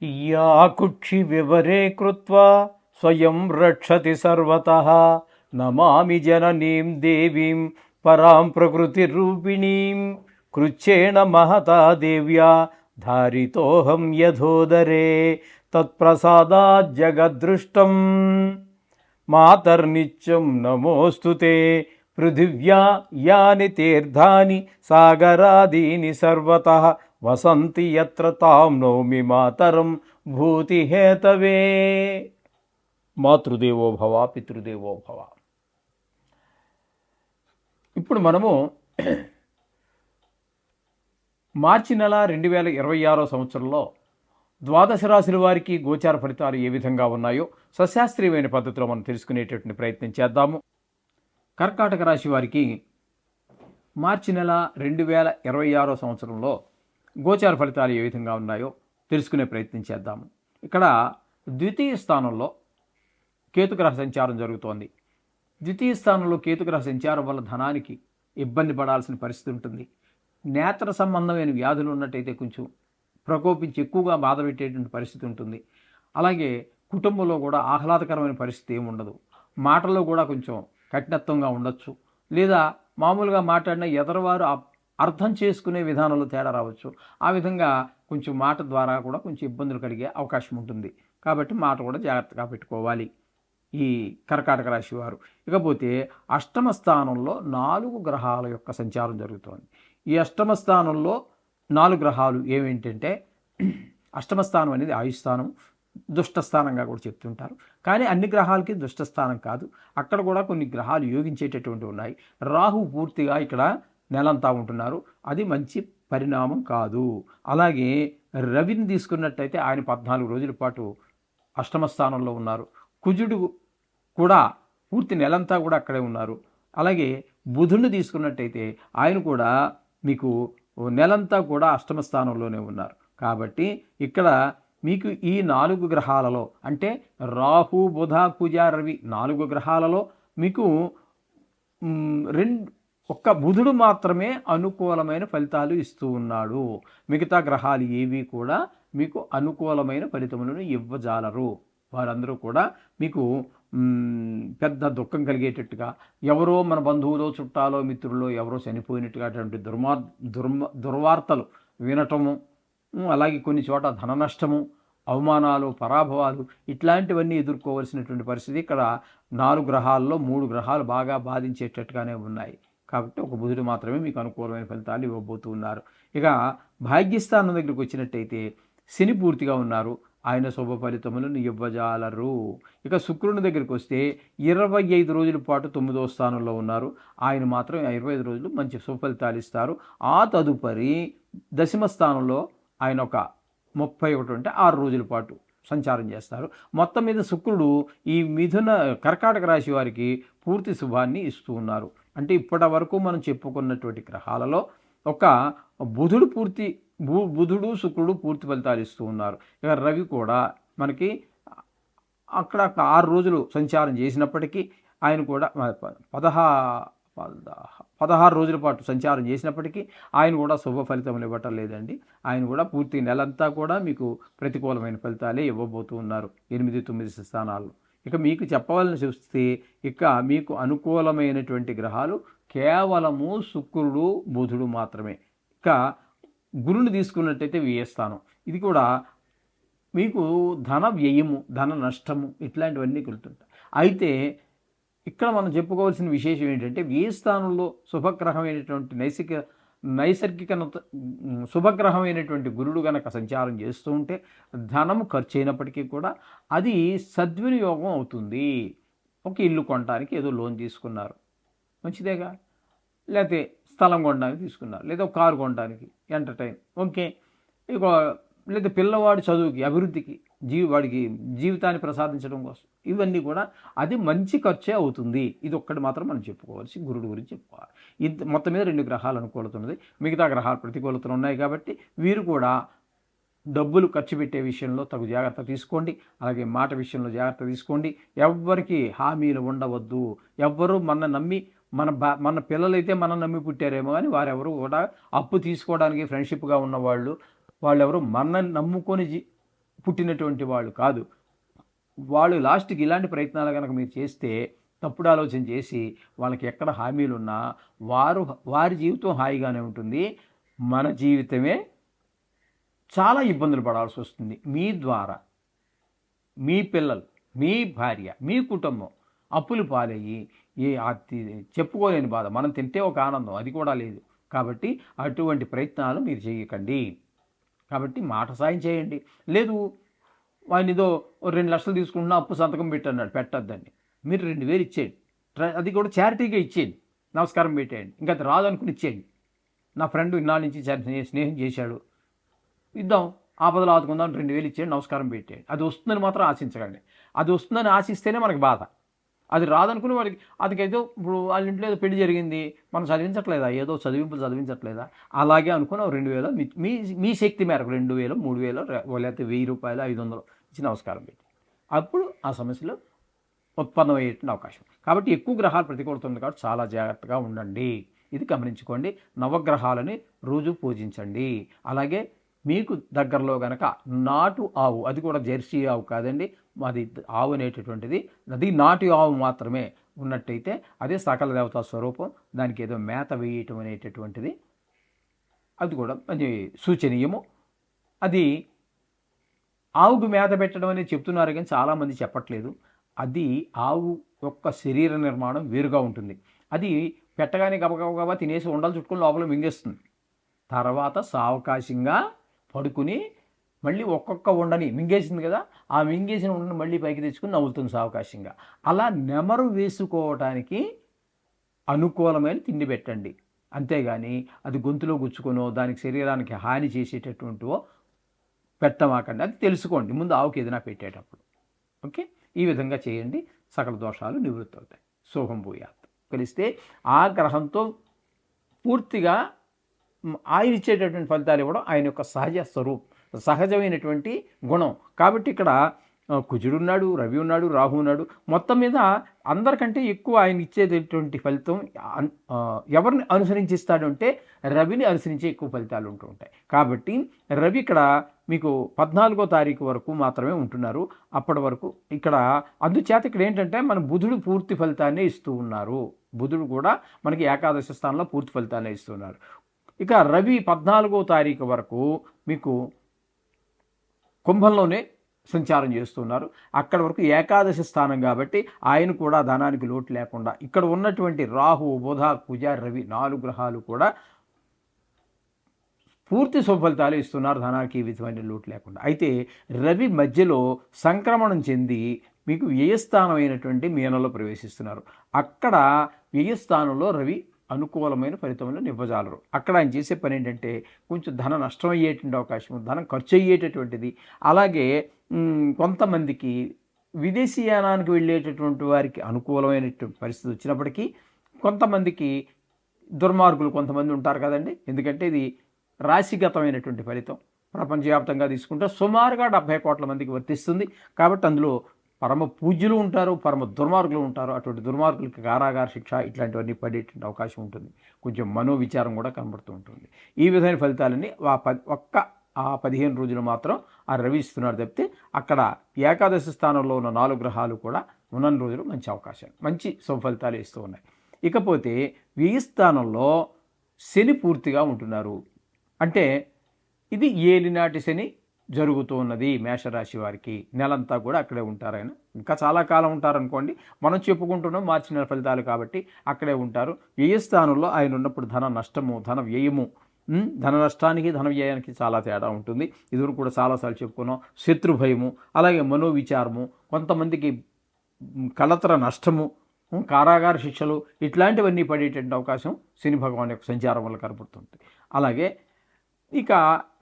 या कुक्षि विवरे कृत्वा स्वयं रक्षति सर्वतः नमामि जननीं देवीं परां प्रकृतिरूपिणीं कृच्छेण महता देव्या धारितोऽहं यथोदरे तत्प्रसादात् जगद्दृष्टं मातर्नित्यं नमोऽस्तु ते पृथिव्या यानि तीर्थानि सागरादीनि सर्वतः వసంతి యత్ర తాం నౌమి మాతరం భూతిహేతవే. మాతృదేవో భవ పితృదేవో భవ. ఇప్పుడు మనము మార్చి నెల 2026 సంవత్సరంలో ద్వాదశ రాశుల వారికి గోచార ఫలితాలు ఏ విధంగా ఉన్నాయో సశాస్త్రీయమైన పద్ధతిలో మనం తెలుసుకునేటటువంటి ప్రయత్నం చేద్దాము. కర్కాటక రాశి వారికి మార్చి నెల 2026 సంవత్సరంలో గోచార ఫలితాలు ఏ విధంగా ఉన్నాయో తెలుసుకునే ప్రయత్నం చేద్దాము. ఇక్కడ ద్వితీయ స్థానంలో కేతుగ్రహ సంచారం జరుగుతోంది. ద్వితీయ స్థానంలో కేతుగ్రహ సంచారం వల్ల ధనానికి ఇబ్బంది పడాల్సిన పరిస్థితి ఉంటుంది. నేత్ర సంబంధమైన వ్యాధులు ఉన్నట్టయితే కొంచెం ప్రకోపించి ఎక్కువగా బాధ పెట్టేటువంటి పరిస్థితి ఉంటుంది. అలాగే కుటుంబంలో కూడా ఆహ్లాదకరమైన పరిస్థితి ఏమి ఉండదు. మాటల్లో కూడా కొంచెం కఠినత్వంగా ఉండొచ్చు, లేదా మామూలుగా మాట్లాడిన ఎదరవారు అర్థం చేసుకునే విధానంలో తేడా రావచ్చు. ఆ విధంగా కొంచెం మాట ద్వారా కూడా కొంచెం ఇబ్బందులు కలిగే అవకాశం ఉంటుంది. కాబట్టి మాట కూడా జాగ్రత్తగా పెట్టుకోవాలి ఈ కర్కాటక రాశి వారు. ఇకపోతే అష్టమ స్థానంలో 4 గ్రహాల యొక్క సంచారం జరుగుతోంది. ఈ అష్టమ స్థానంలో 4 గ్రహాలు ఏమేంటంటే, అష్టమ స్థానం అనేది ఆయుస్థానం, దుష్టస్థానంగా కూడా చెప్తుంటారు. కానీ అన్ని గ్రహాలకి దుష్టస్థానం కాదు, అక్కడ కూడా కొన్ని గ్రహాలు యోగించేటటువంటివి ఉన్నాయి. రాహు పూర్తిగా ఇక్కడ నెలంతా ఉంటున్నారు, అది మంచి పరిణామం కాదు. అలాగే రవిని తీసుకున్నట్టయితే ఆయన 14 రోజుల పాటు అష్టమ స్థానంలో ఉన్నారు. కుజుడు కూడా పూర్తి నెలంతా కూడా అక్కడే ఉన్నారు. అలాగే బుధుడిని తీసుకున్నట్టయితే ఆయన కూడా మీకు నెలంతా కూడా అష్టమ స్థానంలోనే ఉన్నారు. కాబట్టి ఇక్కడ మీకు ఈ 4 గ్రహాలలో అంటే రాహు బుధ కుజ రవి 4 గ్రహాలలో మీకు ఒక్క బుధుడు మాత్రమే అనుకూలమైన ఫలితాలు ఇస్తూ ఉన్నాడు. మిగతా గ్రహాలు ఏవి కూడా మీకు అనుకూలమైన ఫలితములను ఇవ్వజాలరు. వారందరూ కూడా మీకు పెద్ద దుఃఖం కలిగేటట్టుగా, ఎవరో మన బంధువులో చుట్టాలో మిత్రుల్లో ఎవరో చనిపోయినట్టుగా అటువంటి దుర్వార్తలు వినటము, అలాగే కొన్ని చోట ధన నష్టము, అవమానాలు, పరాభవాలు ఇట్లాంటివన్నీ ఎదుర్కోవలసినటువంటి పరిస్థితి ఇక్కడ 4 గ్రహాల్లో 3 గ్రహాలు బాగా బాధించేటట్టుగానే ఉన్నాయి. కాబట్టి ఒక బుధుడు మాత్రమే మీకు అనుకూలమైన ఫలితాలు ఇవ్వబోతున్నారు. ఇక భాగ్యస్థానం దగ్గరికి వచ్చినట్టయితే శని పూర్తిగా ఉన్నారు, ఆయన శుభ ఫలితములను ఇవ్వజాలరు. ఇక శుక్రుని దగ్గరికి వస్తే 25 రోజుల పాటు 9వ స్థానంలో ఉన్నారు, ఆయన మాత్రం 25 రోజులు మంచి శుభ ఫలితాలు ఇస్తారు. ఆ తదుపరి దశమ స్థానంలో ఆయన ఒక 31 అంటే 6 రోజుల పాటు సంచారం చేస్తారు. మొత్తం మీద శుక్రుడు ఈ కర్కాటక రాశి వారికి పూర్తి శుభాన్ని ఇస్తూ ఉన్నారు. అంటే ఇప్పటి వరకు మనం చెప్పుకున్నటువంటి గ్రహాలలో ఒక బుధుడు శుక్రుడు పూర్తి ఫలితాలు ఇస్తూ ఉన్నారు. ఇక రవి కూడా మనకి అక్కడ 6 రోజులు సంచారం చేసినప్పటికీ ఆయన కూడా 16 రోజుల పాటు సంచారం చేసినప్పటికీ ఆయన కూడా శుభ ఫలితములు ఇవ్వటం లేదండి. ఆయన కూడా పూర్తి నెలంతా కూడా మీకు ప్రతికూలమైన ఫలితాలే ఇవ్వబోతూ ఉన్నారు 8-9 స్థానాల్లో. ఇక మీకు చెప్పవాలని చూస్తే ఇక మీకు అనుకూలమైనటువంటి గ్రహాలు కేవలము శుక్రుడు బుధుడు మాత్రమే. ఇక గురుని తీసుకున్నట్టయితే వ్యయస్థానం, ఇది కూడా మీకు ధన వ్యయము, ధన నష్టము ఇట్లాంటివన్నీ కలుగుతుంటాయి. అయితే ఇక్కడ మనం చెప్పుకోవాల్సిన విశేషం ఏంటంటే, వ్యయస్థానంలో శుభగ్రహమైనటువంటి నైసర్గిక శుభగ్రహమైనటువంటి గురుడు గనక సంచారం చేస్తూ ఉంటే ధనము ఖర్చు అయినప్పటికీ కూడా అది సద్వినియోగం అవుతుంది. ఒక ఇల్లు కొనడానికి ఏదో లోన్ తీసుకున్నారు, మంచిదేగా. లేకపోతే స్థలం కొనడానికి తీసుకున్నారు, లేదా ఒక కారు కొనడానికి, ఎంటర్టైన్, ఓకే. ఇక లేదా పిల్లవాడి చదువుకి, అభివృద్ధికి, వాడికి జీవితాన్ని ప్రసాదించడం కోసం, ఇవన్నీ కూడా అది మంచి ఖర్చే అవుతుంది. ఇది ఒక్కటి మాత్రం మనం చెప్పుకోవాల్సి గురుడు గురించి చెప్పుకోవాలి. ఇది మొత్తం మీద 2 గ్రహాలు అనుకూలత ఉన్నది, మిగతా గ్రహాలు ప్రతికూలతలు ఉన్నాయి. కాబట్టి వీరు కూడా డబ్బులు ఖర్చు పెట్టే విషయంలో తగు జాగ్రత్త తీసుకోండి. అలాగే మాట విషయంలో జాగ్రత్త తీసుకోండి. ఎవ్వరికి హామీలు ఉండవద్దు. ఎవ్వరూ మన పిల్లలైతే మనం నమ్మి పుట్టారేమో కానీ వారెవరు కూడా అప్పు తీసుకోవడానికి ఫ్రెండ్షిప్గా ఉన్నవాళ్ళు వాళ్ళెవరు మనల్ని నమ్ముకొని పుట్టినటువంటి వాళ్ళు కాదు. వాళ్ళు లాస్ట్కి ఇలాంటి ప్రయత్నాలు కనుక మీరు చేస్తే, తప్పుడు ఆలోచన చేసి వాళ్ళకి ఎక్కడ హామీలున్నా వారి జీవితం హాయిగానే ఉంటుంది. మన జీవితమే చాలా ఇబ్బందులు పడాల్సి వస్తుంది. మీ ద్వారా మీ పిల్లలు, మీ భార్య, మీ కుటుంబం అప్పులు పాలయ్యి చెప్పుకోలేని బాధ. మనం తింటే ఒక ఆనందం, అది కూడా లేదు. కాబట్టి అటువంటి ప్రయత్నాలు మీరు చేయకండి. కాబట్టి మాట సాయం చేయండి. లేదు ఆయన ఏదో 2 లక్షలు తీసుకుంటున్నా అప్పు సంతకం పెట్టన్నాడు, పెట్టద్దండి. మీరు 2000 ఇచ్చేయండి. అది కూడా చారిటీగా ఇచ్చేయండి, నమస్కారం పెట్టేయండి. ఇంకా అది రాదనుకుని ఇచ్చేయండి. నా ఫ్రెండ్ ఇన్నాళ్ళ నుంచి స్నేహం చేశాడు, ఇద్దాం, ఆపదలు ఆదుకుందాం, 2000 ఇచ్చేయండి, నమస్కారం పెట్టేయండి. అది వస్తుందని మాత్రం ఆశించకండి. అది వస్తుందని ఆశిస్తేనే మనకి బాధ. అది రాదనుకుని వాడికి అదికైతే ఇప్పుడు వాళ్ళ ఇంట్లో ఏదో పెళ్లి జరిగింది, మనం చదివించట్లేదా, ఏదో చదివించట్లేదా, అలాగే అనుకుని 2000 మీ శక్తి మేరకు 2000, 3000 లేకపోతే 1000 రూపాయలు, 500 ఇచ్చి నమస్కారం పెట్టి అప్పుడు ఆ సమస్యలు ఉత్పన్నమయ్యేటువంటి అవకాశం. కాబట్టి ఎక్కువ గ్రహాలు ప్రతికూలతుంది కాబట్టి చాలా జాగ్రత్తగా ఉండండి. ఇది గమనించుకోండి. నవగ్రహాలని రోజు పూజించండి. అలాగే మీకు దగ్గరలో గనక నాటు ఆవు, అది కూడా జెర్సీ ఆవు కాదండి, అది ఆవు అనేటటువంటిది, అది నాటు ఆవు మాత్రమే ఉన్నట్టయితే అదే సకల దేవతా స్వరూపం. దానికి ఏదో మేత వేయటం అనేటటువంటిది అది కూడా అది సూచనీయము. అది ఆవుకు మేత పెట్టడం అనేది చెప్తున్నారు కానీ చాలామంది చెప్పట్లేదు. అది ఆవు యొక్క శరీర నిర్మాణం వేరుగా ఉంటుంది. అది పెట్టగానే గబగబా తినేసి ఉండలు చుట్టుకొని లోపల మింగేస్తుంది. తర్వాత సావకాశంగా పడుకుని మళ్ళీ ఒక్కొక్క ఉండని మింగేసింది కదా, ఆ మింగేసిన ఉండని మళ్ళీ పైకి తెచ్చుకుని నవ్వుతుంది సావకాశంగా. అలా నెమరు వేసుకోవటానికి అనుకూలమైన తిండి పెట్టండి. అంతేగాని అది గొంతులో గుచ్చుకొనో దానికి శరీరానికి హాని చేసేటటువంటివో పెట్టమాకండి. అది తెలుసుకోండి ముందు ఆవుకి ఏదైనా పెట్టేటప్పుడు. ఓకే, ఈ విధంగా చేయండి, సకల దోషాలు నివృత్తి అవుతాయి. శుభం భూయాత్. కలిస్తే ఆ గ్రహంతో పూర్తిగా ఆయన ఇచ్చేటటువంటి ఫలితాలు ఇవ్వడం ఆయన యొక్క సహజమైనటువంటి గుణం. కాబట్టి ఇక్కడ కుజుడున్నాడు, రవి ఉన్నాడు, రాహు ఉన్నాడు. మొత్తం మీద అందరికంటే ఎక్కువ ఆయన ఇచ్చేటటువంటి ఫలితం ఎవరిని అనుసరించిస్తాడు అంటే రవిని అనుసరించే ఎక్కువ ఫలితాలు ఉంటూ ఉంటాయి. కాబట్టి రవి ఇక్కడ మీకు 14వ తారీఖు వరకు మాత్రమే ఉంటున్నారు. అప్పటి వరకు ఇక్కడ అందుచేత ఇక్కడ ఏంటంటే మన బుధుడు పూర్తి ఫలితాన్ని ఇస్తూ ఉన్నారు. బుధుడు కూడా మనకి ఏకాదశి స్థానంలో పూర్తి ఫలితాన్ని ఇస్తున్నారు. ఇక రవి 14వ తారీఖు వరకు మీకు కుంభంలోనే సంచారం చేస్తున్నారు. అక్కడ వరకు ఏకాదశి స్థానం కాబట్టి ఆయన కూడా ధనానికి లోటు లేకుండా, ఇక్కడ ఉన్నటువంటి రాహు, బుధ, కుజ, రవి 4 గ్రహాలు కూడా పూర్తి శుభఫలితాలు ఇస్తున్నారు, ధనానికి ఈ విధమైన లోటు లేకుండా. అయితే రవి మధ్యలో సంక్రమణం చెంది మీకు వ్యయస్థానం అయినటువంటి మీనంలో ప్రవేశిస్తున్నారు. అక్కడ వ్యయస్థానంలో రవి అనుకూలమైన ఫలితములను ఇవ్వజాలరు. అక్కడ ఆయన చేసే పని ఏంటంటే కొంచెం ధన నష్టం అయ్యేటువంటి అవకాశం, ధనం ఖర్చు అయ్యేటటువంటిది. అలాగే కొంతమందికి విదేశీయానానికి వెళ్ళేటటువంటి వారికి అనుకూలమైనటువంటి పరిస్థితి వచ్చినప్పటికీ కొంతమందికి దుర్మార్గులు కొంతమంది ఉంటారు కదండి. ఎందుకంటే ఇది రాశిగతమైనటువంటి ఫలితం. ప్రపంచవ్యాప్తంగా తీసుకుంటే సుమారుగా 70 కోట్ల మందికి వర్తిస్తుంది. కాబట్టి అందులో పరమ పూజ్యులు ఉంటారు, పరమ దుర్మార్గులు ఉంటారు. అటువంటి దుర్మార్గులకి కారాగార శిక్ష ఇట్లాంటివన్నీ పడేటువంటి అవకాశం ఉంటుంది. కొంచెం మనోవిచారం కూడా కనబడుతూ ఉంటుంది. ఈ విధమైన ఫలితాలన్నీ ఆ 15 రోజులు మాత్రం ఆ రవి ఇస్తున్నాడు తప్పితే అక్కడ ఏకాదశి స్థానంలో ఉన్న 4 గ్రహాలు కూడా ఉన్న రోజులు మంచి అవకాశాలు, మంచి శుభఫలితాలు ఇస్తూ ఉన్నాయి. ఇకపోతే వ్యయ స్థానంలో శని పూర్తిగా ఉంటున్నారు. అంటే ఇది ఏలినాటి శని జరుగుతూ ఉన్నది మేషరాశి వారికి. నెలంతా కూడా అక్కడే ఉంటారు. ఆయన ఇంకా చాలా కాలం ఉంటారనుకోండి. మనం చెప్పుకుంటున్నాం మార్చి నెల ఫలితాలు కాబట్టి అక్కడే ఉంటారు. వ్యయస్థానంలో ఆయన ఉన్నప్పుడు ధన నష్టము, ధన వ్యయము, ధన నష్టానికి ధన వ్యయానికి చాలా తేడా ఉంటుంది. ఇదివరకు కూడా చాలాసార్లు చెప్పుకున్నాం. శత్రు భయము, అలాగే మనోవిచారము, కొంతమందికి కలతర నష్టము, కారాగార శిక్షలు ఇట్లాంటివన్నీ పడేటువంటి అవకాశం శని భగవాన్ యొక్క సంచారం వల్ల కనపడుతుంది. అలాగే ఇక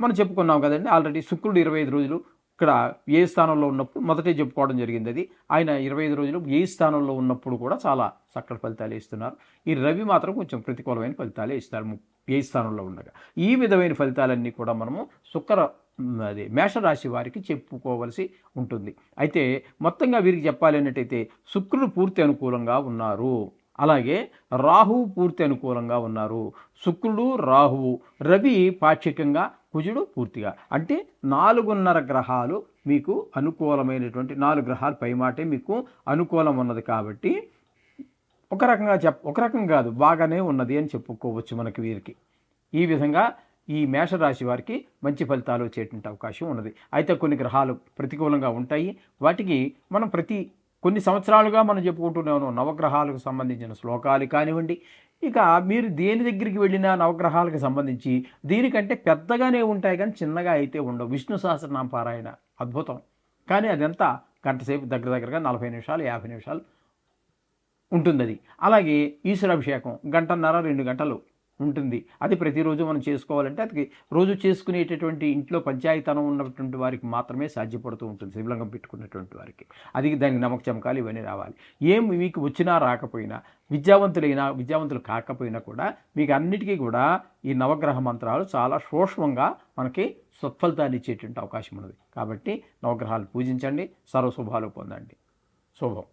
మనం చెప్పుకున్నాం కదండి ఆల్రెడీ శుక్రుడు 25 రోజులు ఇక్కడ ఏ స్థానంలో ఉన్నప్పుడు మొదటే చెప్పుకోవడం జరిగింది. అది ఆయన 25 రోజులు ఏ స్థానంలో ఉన్నప్పుడు కూడా చాలా చక్కటి ఫలితాలు ఇస్తున్నారు. ఈ రవి మాత్రం కొంచెం ప్రతికూలమైన ఫలితాలే ఇస్తారు ఏ స్థానంలో ఉండగా. ఈ విధమైన ఫలితాలన్నీ కూడా మనము మేషరాశి వారికి చెప్పుకోవలసి ఉంటుంది. అయితే మొత్తంగా వీరికి చెప్పాలి అన్నట్టయితే శుక్రుడు పూర్తి అనుకూలంగా ఉన్నారు. అలాగే రాహువు పూర్తి అనుకూలంగా ఉన్నారు. శుక్రుడు, రాహువు, రవి పాక్షికంగా, కుజుడు పూర్తిగా. అంటే 4.5 గ్రహాలు మీకు అనుకూలమైనటువంటి 4 గ్రహాలు పైమాటే మీకు అనుకూలం ఉన్నది కాబట్టి ఒక రకం కాదు, బాగానే ఉన్నది అని చెప్పుకోవచ్చు మనకి వీరికి. ఈ విధంగా ఈ మేషరాశి వారికి మంచి ఫలితాలు వచ్చేటువంటి అవకాశం ఉన్నది. అయితే కొన్ని గ్రహాలు ప్రతికూలంగా ఉంటాయి. వాటికి మనం కొన్ని సంవత్సరాలుగా మనం చెప్పుకుంటూనే ఉన్నాం. నవగ్రహాలకు సంబంధించిన శ్లోకాలు కానివ్వండి, ఇక మీరు దేని దగ్గరికి వెళ్ళినా నవగ్రహాలకు సంబంధించి దీనికంటే పెద్దగానే ఉంటాయి కానీ చిన్నగా అయితే ఉండవు. విష్ణు సహస్రనామ పారాయణ అద్భుతం, కానీ అదంతా గంటసేపు దగ్గరగా 40 నిమిషాలు 50 నిమిషాలు ఉంటుంది అది. అలాగే ఈశ్వరాభిషేకం 1.5 2 గంటలు ఉంటుంది. అది ప్రతిరోజు మనం చేసుకోవాలంటే అది రోజు చేసుకునేటటువంటి ఇంట్లో పంచాయతనం ఉన్నటువంటి వారికి మాత్రమే సాధ్యపడుతూ ఉంటుంది, శివలింగం పెట్టుకున్నటువంటి వారికి. అది దానికి నమ్మక చమకాలు ఇవన్నీ రావాలి. ఏం మీకు వచ్చినా రాకపోయినా, విద్యావంతులు కాకపోయినా కూడా మీకు అన్నిటికీ కూడా ఈ నవగ్రహ మంత్రాలు చాలా సూక్ష్మంగా మనకి సత్ఫలితాన్ని ఇచ్చేటువంటి అవకాశం ఉన్నది. కాబట్టి నవగ్రహాలు పూజించండి, సర్వశుభాలు పొందండి. శుభం.